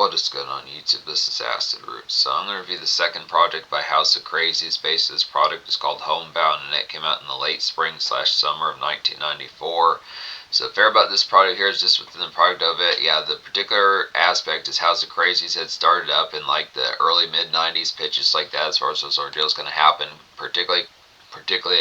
What is going on YouTube? This is Acid Roots. So I'm going to review the second project by r.o.c. Basically, this product is called Homebound, and it came out in the late spring/summer of 1994. So fair about this product here is just within the product of it. Yeah, the particular aspect is how the Krazees had started up in like the early mid-90s, pitches like that as far as those ordeals going to happen, particularly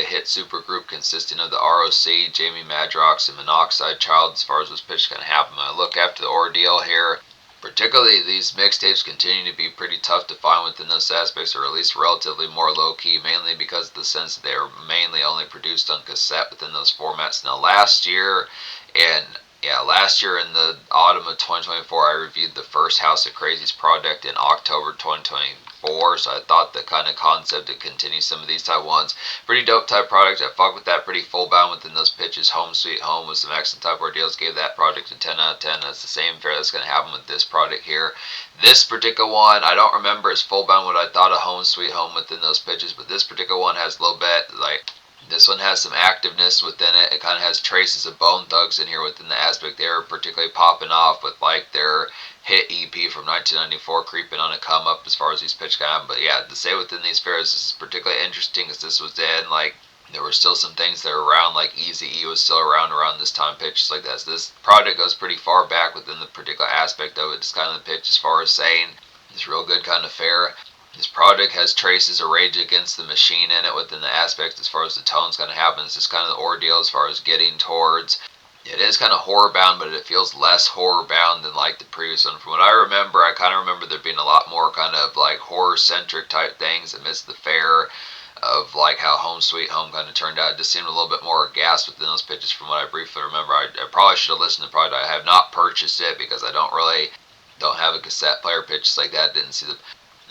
a hit supergroup consisting of the r.o.c, Jamie Madrox, and Monoxide Child as far as this pitch going to happen. I look after the ordeal here. Particularly, these mixtapes continue to be pretty tough to find within those aspects, or at least relatively more low-key, mainly because of the sense that they are mainly only produced on cassette within those formats. Now, last year in the autumn of 2024, I reviewed the first r.o.c. Krazees project in October 2024, so I thought the kind of concept to continue some of these type ones, pretty dope type product. I fuck with that pretty full bound within those pitches. Home Sweet Home with some excellent type ordeals, gave that project a 10 out of 10. That's the same fare that's going to happen with this product here. This particular one, I don't remember as full bound what I thought of Home Sweet Home within those pitches, but this particular one has a little bit like, this one has some activeness within it. It kind of has traces of Bone Thugs in here within the aspect. They're particularly popping off with like their hit EP from 1994 creeping on a come up as far as these pitch guys. But yeah, to say within these fairs, this is particularly interesting because this was in like, there were still some things that were around, like Eazy-E was still around this time, pitches like that. So this project goes pretty far back within the particular aspect of it. It's kind of the pitch as far as saying it's real good kind of fair. This project has traces of Rage Against the Machine in it within the aspect as far as the tone's going to happen. It's just kind of the ordeal as far as getting towards. It is kind of horror bound, but it feels less horror bound than like the previous one. From what I remember, I kind of remember there being a lot more kind of like horror centric type things amidst the fair of like how Home Sweet Home kind of turned out. It just seemed a little bit more gas within those pitches from what I briefly remember. I probably should have listened to the product. I have not purchased it because I don't have a cassette player, pitches like that. Didn't see the.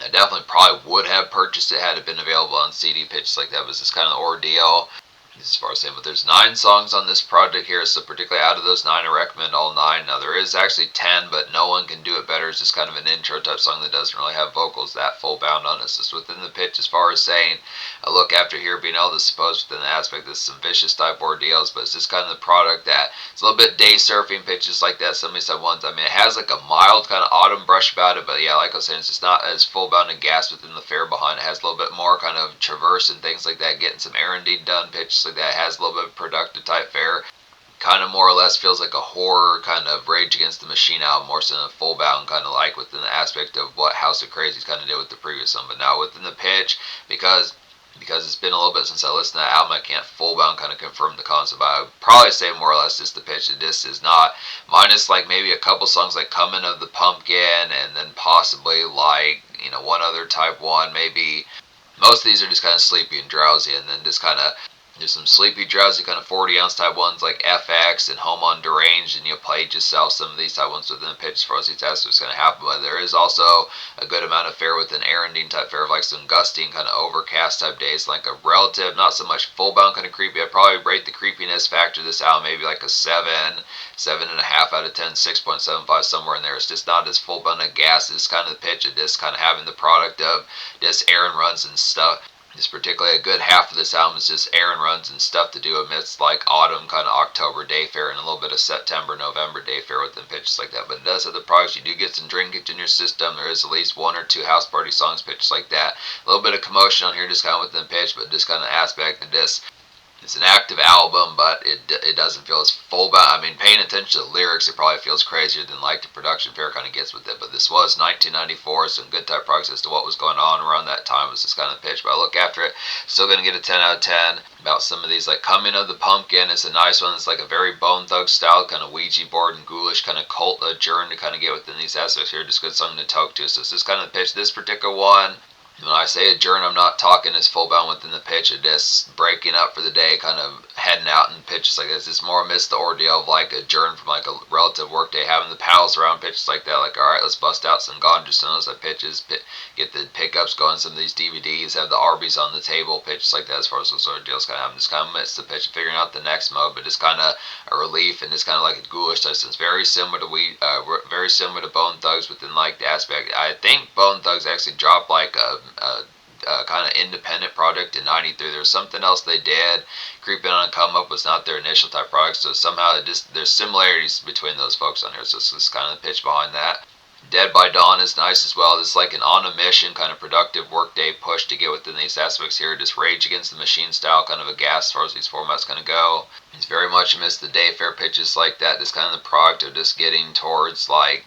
I definitely probably would have purchased it had it been available on CD, pitches like that. It was just kind of the ordeal as far as saying, but there's 9 songs on this project here, so particularly out of those 9, I recommend all 9. Now there is actually 10, but no one can do it better. It's just kind of an intro type song that doesn't really have vocals that full bound on it. So it's within the pitch as far as saying, I look after here being able to suppose within the aspect of some vicious type ordeals, but it's just kind of the product that it's a little bit day surfing pitches like that. Some of these ones, I mean, it has like a mild kind of autumn brush about it, but yeah, like I was saying, it's just not as full bound and gas within the fair behind. It has a little bit more kind of traverse and things like that, getting some R&D done pitches like that. It has a little bit of productive type fare. Kind of more or less feels like a horror kind of Rage Against the Machine album, more so than a full bound kind of like within the aspect of what r.o.c. Krazees kind of did with the previous one. But now within the pitch, because it's been a little bit since I listened to that album, I can't full bound kind of confirm the concept. I would probably say more or less just the pitch. This is not, minus like maybe a couple songs like Coming of the Pumpkin, and then possibly like, you know, one other type one. Maybe most of these are just kind of sleepy and drowsy, and then just kind of there's some sleepy, drowsy kind of 40-ounce type ones like FX and Home on Deranged, and you'll play yourself some of these type ones within the pitch as far as these tests what's going to happen. But there is also a good amount of fare within Arendine type fare of like some gusting kind of overcast type days, like a relative, not so much full bound kind of creepy. I'd probably rate the creepiness factor of this album maybe like a 7.5 out of 10, 6.75, somewhere in there. It's just not as full bound of gas. It's kind of the pitch of just kind of having the product of just errand runs and stuff. It's particularly a good half of this album is just errand runs and stuff to do amidst like autumn kind of October day fare and a little bit of September, November day fare within pitches like that. But it does have the products. You do get some drinkage in your system. There is at least 1 or 2 house party songs pitches like that. A little bit of commotion on here just kind of within pitch, but just kind of aspect of this. It's an active album, but it doesn't feel as full bound. I mean, paying attention to the lyrics, it probably feels crazier than like the production fair kind of gets with it. But this was 1994, some good type products as to what was going on around that time. It was just kind of pitch. But I look after it, still going to get a 10 out of 10. About some of these, like Coming of the Pumpkin, it's a nice one. It's like a very Bone Thug style, kind of Ouija board and ghoulish kind of cult adjourn to kind of get within these aspects here. Just good something to talk to. So it's just kind of the pitch. This particular one, when I say adjourn, I'm not talking as full bound within the pitch of just breaking up for the day, kind of heading out in pitches like this. It's more amidst the ordeal of like adjourn from like a relative work day, having the pals around pitches like that. Like, all right, let's bust out some ganja stones, like pitches, get the pickups going, some of these DVDs, have the Arby's on the table, pitches like that as far as those ordeals kind of happen. Just kind of amidst the pitch, figuring out the next mode, but just kind of a relief and just kind of like a ghoulish type. It's very similar to Bone Thugs within like the aspect. I think Bone Thugs actually dropped like a kind of independent project in '93. There was something else they did. Creeping on Come Up was not their initial type product, so somehow there's similarities between those folks on here. So it's just kind of the pitch behind that. Dead by Dawn is nice as well. It's like an on a mission kind of productive workday push to get within these aspects here. Just Rage Against the Machine style, kind of a gas as far as these formats going to go. It's very much amidst the day fair pitches like that. This kind of the product of just getting towards like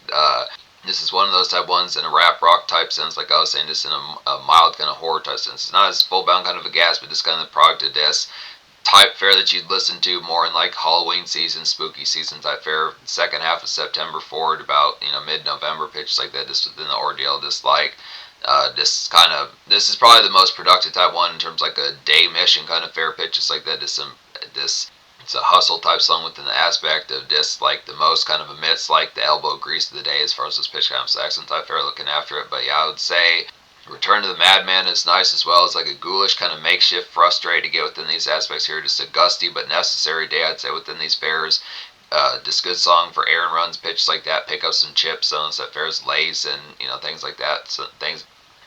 this is one of those type ones in a rap rock type sense, like I was saying, just in a mild kind of horror type sense. It's not as full bound kind of a gas, but just kind of the product of this type fair that you'd listen to more in like Halloween season, spooky season type fair, second half of September forward, about mid-November, pitches like that, just within the ordeal, just like this is probably the most productive type one in terms of like a day mission kind of fair pitch, just like that. This it's a hustle type song within the aspect of just like the most kind of amidst like the elbow grease of the day as far as this pitch kind of Saxon type fair looking after it. But yeah, I would say Return to the Madman is nice as well. It's like a ghoulish kind of makeshift frustrate to get within these aspects here. Just a gusty but necessary day, I'd say, within these fairs. Just good song for errand runs, pitches like that. Pick up some chips, some of those fairs, Lays, and things like that. So things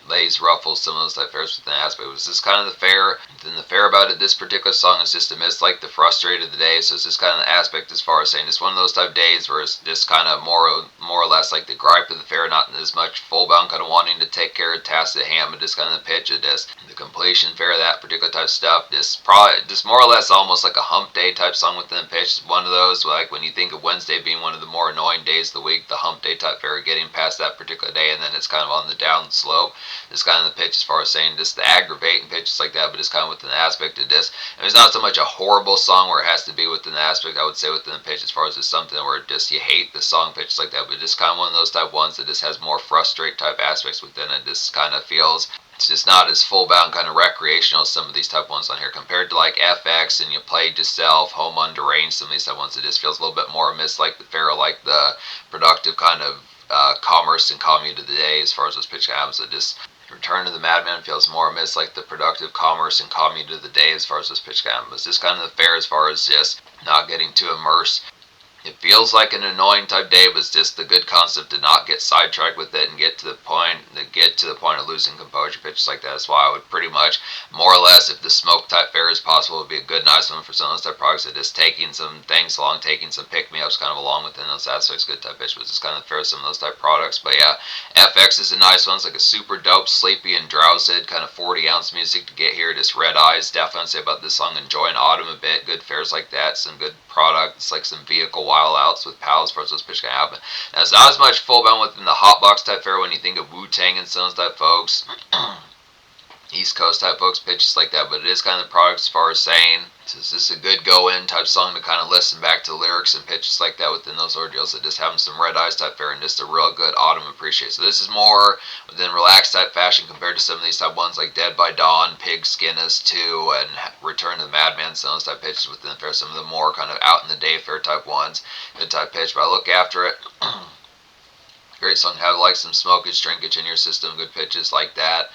Lays, Ruffles, some of those type fairs within the aspect. It was just kind of the fair. Then the fair about it, this particular song is just amidst like the frustrated of the day. So it's just kind of the aspect as far as saying it's one of those type of days where it's just kind of more or less like the gripe of the fair, not as much full bound kind of wanting to take care of tasks at hand, but just kind of the pitch of this, the completion fair, that particular type of stuff. Just probably just more or less almost like a hump day type song within the pitch. One of those like when you think of Wednesday being one of the more annoying days of the week, the hump day type fair, getting past that particular day, and then it's kind of on the down slope. It's kind of the pitch as far as saying just the aggravating pitches like that, but it's kind of within the aspect of this. And it's not so much a horrible song where it has to be within the aspect, I would say, within the pitch as far as it's something where just you hate the song pitches like that, but just kind of one of those type ones that just has more frustrate type aspects within it. Just kind of feels it's just not as full bound kind of recreational as some of these type ones on here compared to like FX and You Played Yourself, Home on Deranged, some of these type ones. It just feels a little bit more amidst like the fair, like the productive kind of commerce and commune of the day as far as those pitch happens. So just Return to the Madman feels more amidst like the productive commerce and commune of the day as far as this pitch happens. It's just kind of the fair as far as just not getting too immersed. It feels like an annoying type day, but it's just the good concept to not get sidetracked with it and get to the point of losing composure. Pitches like that. That's why I would pretty much, more or less, if the smoke type fair is possible, would be a good nice one for some of those type products. That just taking some things along, taking some pick me ups kind of along within those aspects. Good type pitch, but it's kind of fair some of those type products. But yeah, FX is a nice one. It's like a super dope, sleepy and drowsy kind of 40-ounce music to get here. Just Red Eyes. Definitely say about this song. Enjoying autumn a bit. Good fairs like that. Some good products like some vehicle wild outs with pals for those pitch can happen. Now it's not as much full bound within the hotbox type fair when you think of Wu-Tang and Sons type folks. East Coast type folks, pitches like that, but it is kind of the product as far as saying is this a good go-in type song to kind of listen back to lyrics and pitches like that within those ordeals that just having some Red Eyes type fair and just a real good autumn appreciate. So this is more within relaxed type fashion compared to some of these type ones like Dead by Dawn, Pigskin is 2, and Return to the Madman, some of those type pitches within the fair, some of the more kind of out in the day fair type ones, good type pitch, but I look after it. Great song to have like some smokage, drinkage in your system, good pitches like that.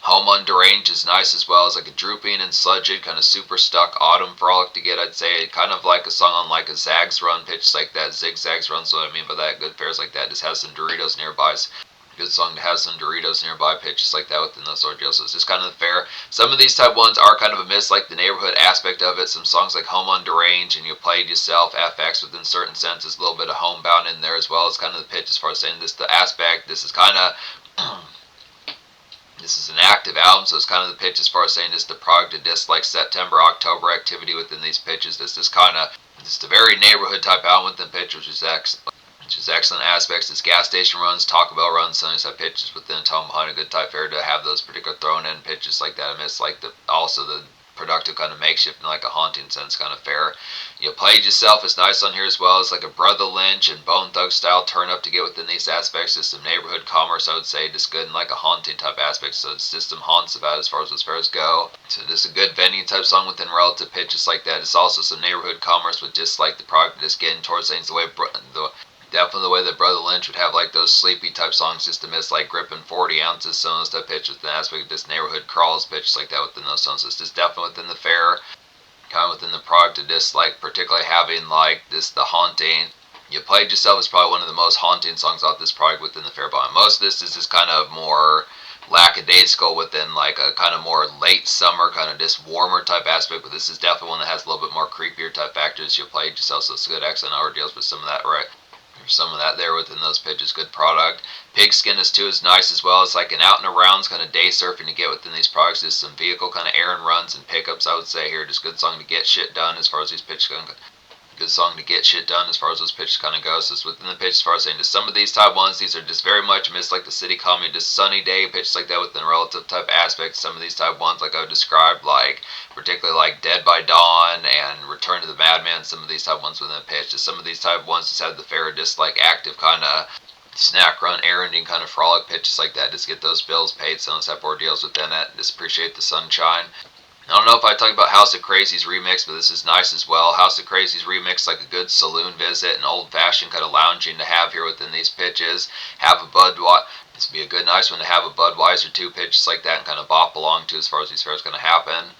Home on Deranged is nice as well. It's like a drooping and sludged, kind of super stuck autumn frolic to get, I'd say. Kind of like a song on like a Zags run, pitch like that. Zigzags run, so what I mean by that. Good fairs like that. Just have some Doritos nearby. Good song to have some Doritos nearby, pitches like that within those ordeals. So it's just kind of the fair. Some of these type ones are kind of a miss, like the neighborhood aspect of it. Some songs like Home on Deranged and You Played Yourself, FX within certain senses. A little bit of homebound in there as well. It's kind of the pitch as far as saying this, the aspect. This is kind of... This is an active album, so it's kind of the pitch as far as saying just the prog to disc like September, October activity within these pitches. This is kind of just a very neighborhood type album within pitch, which is excellent aspects. It's gas station runs, Taco Bell runs, some of these type pitches within the tone behind a good type fair to have those particular thrown in pitches like that. I miss like the also the productive kind of makeshift and like a haunting sense kind of fair. You Played Yourself is nice on here as well. It's like a Brother Lynch and Bone Thug style turn up to get within these aspects. Just some neighborhood commerce, I would say, just good and like a haunting type aspect. So it's just some haunts about as far as those fairs go. So just a good venue type song within relative pitches like that. It's also some neighborhood commerce with just like the product just getting towards things the way definitely the way that Brother Lynch would have like those sleepy type songs just to miss like gripping 40 ounces, some of those type pitches within the aspect of just neighborhood crawls, pitches like that within those songs. So it's just definitely within the fair, kind of within the product of just like particularly having like this the haunting. You Played Yourself is probably one of the most haunting songs off this product within the fair bond. Most of this is just kind of more lackadaisical within like a kind of more late summer kind of just warmer type aspect, but this is definitely one that has a little bit more creepier type factors. You Played Yourself, so it's a good excellent ordeals with some of that right There's some of that there within those pitches. Good product. Pigskin is nice as well. It's like an out and around kind of day surfing to get within these products. Just some vehicle kind of errand runs and pickups, I would say here. Just good song to get shit done as far as these pitches go. Good song to get shit done as far as those pitches kind of goes. So it's within the pitch as far as saying just some of these type ones, these are just very much missed like the city comedy, just sunny day pitches like that within relative type aspects. Some of these type ones like I described, like particularly like Dead by Dawn and Return to the Madman, some of these type ones within the pitch. Just some of these type ones just have the fair just like active kind of snack run erranding kind of frolic pitches like that. Just get those bills paid, some of those type ordeals within it. Just appreciate the sunshine. I don't know if I talk about House of Krazees remix, but this is nice as well. House of Krazees remix, like a good saloon visit, an old-fashioned kind of lounging to have here within these pitches. Have a Budweiser. This would be a good, nice one to have a Budweiser 2 pitches like that and kind of bop along to as far as these fairs going to happen.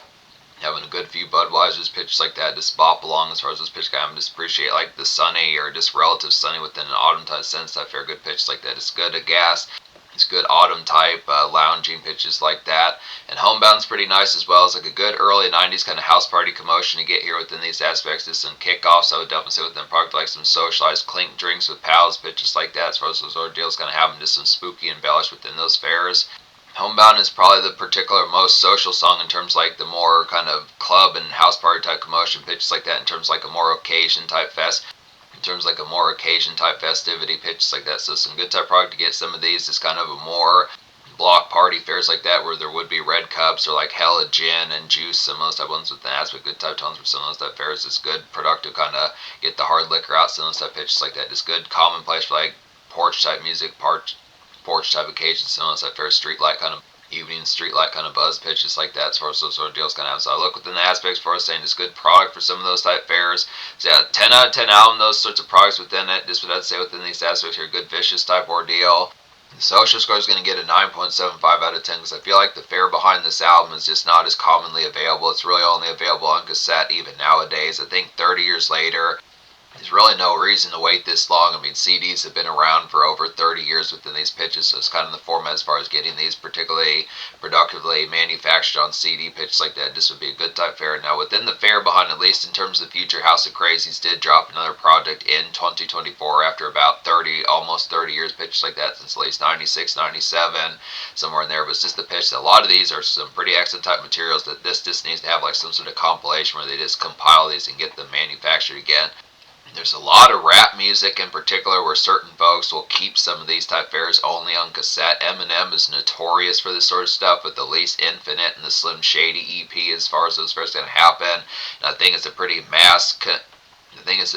Having a good few Budweisers pitches like that, just bop along as far as those pitches go. I just appreciate like the sunny or just relative sunny within an autumn type sense. I fair good pitches like that. It's good at gas. It's good autumn type lounging pitches like that. And Homebound's pretty nice as well. It's like a good early 90s kind of house party commotion to get here within these aspects. Just some kickoffs, I would definitely say within product, like some socialized clink drinks with pals, pitches like that. As far as those ordeals kind of happen, just some spooky embellish within those fairs. Homebound is probably the particular most social song in terms like the more kind of club and house party type commotion pitches like that in terms like a more occasion type fest. In terms like a more occasion type festivity pitches like that. So some good type product to get some of these. It's kind of a more block party fairs like that where there would be red cups or like hella gin and juice, some of those type ones with the aspect, good type tones for some of those type fairs. It's good productive kind of get the hard liquor out, some of those type pitches like that. Just good commonplace for like porch type music, porch type occasions, some of those type fairs, street light kind of evening street light kind of buzz pitches like that as far as those sort of deals kind of have. So I look within the aspects for us saying it's good product for some of those type fairs. So yeah, 10 out of 10 album, those sorts of products within it. Just what I'd say within these aspects here, good vicious type ordeal. The social score is going to get a 9.75 out of 10 because I feel like the fare behind this album is just not as commonly available. It's really only available on cassette even nowadays. I think 30 years later, there's really no reason to wait this long. I mean, CDs have been around for over 30 years within these pitches, so it's kind of the format as far as getting these particularly productively manufactured on CD pitches like that. This would be a good type fare. Now, within the fare behind, at least in terms of the future, House of Krazees did drop another project in 2024 after about 30, almost 30 years pitches like that, since at least 96, 97, somewhere in there. But it's just the pitch that a lot of these are some pretty excellent type materials that this just needs to have like some sort of compilation where they just compile these and get them manufactured again. There's a lot of rap music in particular where certain folks will keep some of these type fairs only on cassette. Eminem is notorious for this sort of stuff with the Least Infinite and the Slim Shady EP as far as those fairs going to happen. And I think it's a pretty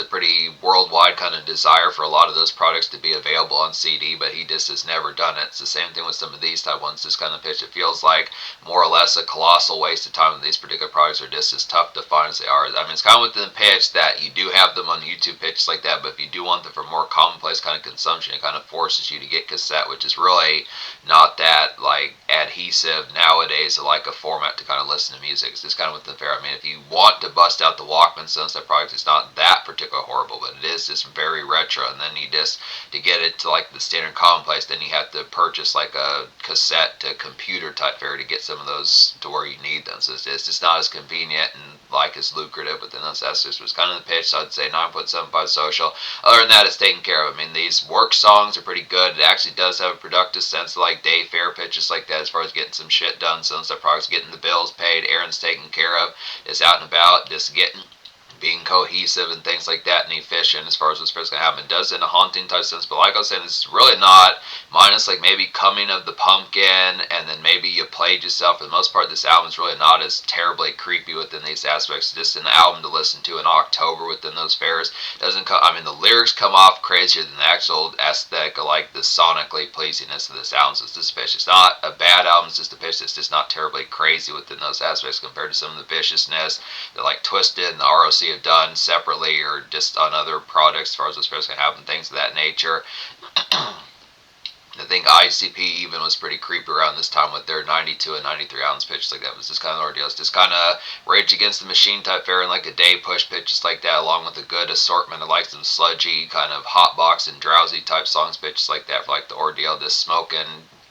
pretty worldwide kind of desire for a lot of those products to be available on CD, but he just has never done it. It's the same thing with some of these type ones. This kind of pitch, it feels like more or less a colossal waste of time when these particular products are just as tough to find as they are. I mean, it's kind of within the pitch that you do have them on YouTube pitches like that, but if you do want them for more commonplace kind of consumption, it kind of forces you to get cassette, which is really not that like adhesive nowadays, like a format to kind of listen to music. It's just kind of within the fair. I mean, if you want to bust out the Walkman sunset product, it's not that particular horrible, but it is just very retro. And then you just, to get it to like the standard commonplace, then you have to purchase like a cassette to computer type fare to get some of those to where you need them. So it's just not as convenient and like as lucrative within those aspects. Was kind of the pitch, so I'd say 9.75 social. Other than that, it's taken care of. I mean, these work songs are pretty good. It actually does have a productive sense of like day fair pitches like that as far as getting some shit done, some stuff, products, getting the bills paid, errands taken care of, just out and about, just being cohesive and things like that and efficient as far as what's going to happen. It does in a haunting type sense, but like I was saying, it's really not, minus like maybe Coming of the Pumpkin and then maybe You Played Yourself. For the most part, this album is really not as terribly creepy within these aspects. Just an album to listen to in October within those fairs. Doesn't come, I mean, the lyrics come off crazier than the actual aesthetic of like the sonically pleasingness of this album. So it's just a pitch. It's not a bad album, it's just a pitch that's just not terribly crazy within those aspects compared to some of the viciousness that like Twisted and the R.o.c. have done separately or just on other products as far as those fairs can happen, things of that nature. I think ICP even was pretty creepy around this time with their 92 and 93 ounce pitches like that. It was just kind of ordeal. It's just kind of Rage Against the Machine type fair and like a day push pitches like that, along with a good assortment of like some sludgy kind of hot box and drowsy type songs pitches like that for like the ordeal, just smoking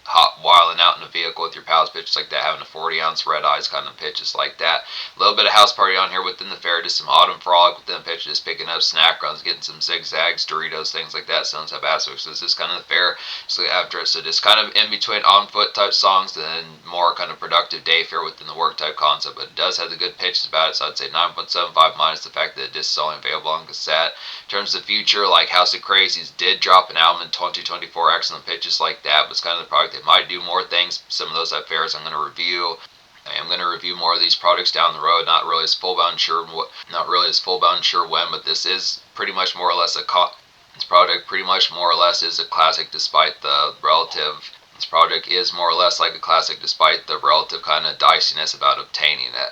hot wilding out in a vehicle with your pals, pitches like that, having a 40-ounce red eyes kind of pitches like that. A little bit of house party on here within the fair, just some autumn frolic within the pitches, picking up snack runs, getting some zigzags, Doritos, things like that. Sounds have aspects. So this is kind of the fair. So after it, so just kind of in between on foot type songs, then more kind of productive day fair within the work type concept. But it does have the good pitches about it, so I'd say 9.75 minus the fact that it is only available on cassette. In terms of the future, like House of Krazees did drop an album in 2024, excellent pitches like that, but it's kind of the product. They might do more things. Some of those at fairs I'm going to review. I am going to review more of these products down the road. Not really as full-bound sure when, but this is pretty much more or less this product pretty much more or less is a classic despite the relative. This product is more or less like a classic despite the relative kind of diciness about obtaining it.